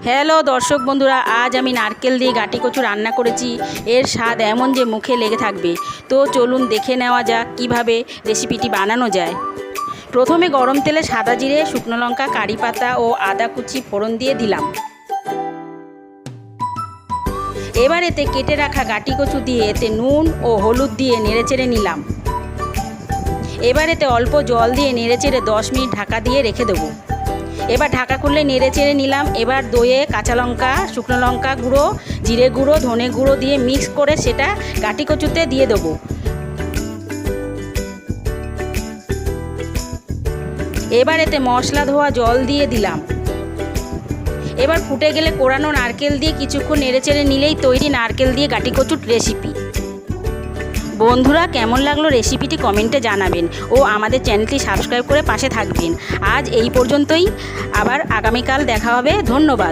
Hello দর্শক বন্ধুরা, আজ আমি নারকেল দিয়ে গাটি কচু রান্না করেছি। এর স্বাদ এমন যে মুখে লেগে থাকবে। তো চলুন দেখে নেওয়া যাক কিভাবে রেসিপিটি বানানো যায়। প্রথমে গরম তেলে সাদা জিরে, শুকনো লঙ্কা, কারি পাতা ও আদা কুচি ফোড়ন দিয়ে দিলাম। এবার এতে কেটে রাখা গাটি কচু দিয়ে এতে নুন ও হলুদ দিয়ে নেড়েচেড়ে নিলাম। এবার এতে অল্প জল দিয়ে নেড়েচেড়ে 10 মিনিট ঢাকা দিয়ে রেখে দেবো। এবার ঢাকা খুললে নেড়ে চেড়ে নিলাম। এবার দইয়ে কাঁচা লঙ্কা, শুকনো লঙ্কা গুঁড়ো, জিরে গুঁড়ো, ধনে গুঁড়ো দিয়ে মিক্স করে সেটা গাটি কচুতে দিয়ে দেবো। এবার এতে মশলা ধোয়া জল দিয়ে দিলাম। এবার ফুটে গেলে কোরানো নারকেল দিয়ে কিছুক্ষণ নেড়ে চেড়ে নিলেই তৈরি নারকেল দিয়ে গাটি কচুর রেসিপি। বন্ধুরা, কেমন লাগলো রেসিপিটি কমেন্টে জানাবেন ও আমাদের চ্যানেলটি সাবস্ক্রাইব করে পাশে থাকবেন। আজ এই পর্যন্তই, আবার আগামীকাল দেখা হবে। ধন্যবাদ।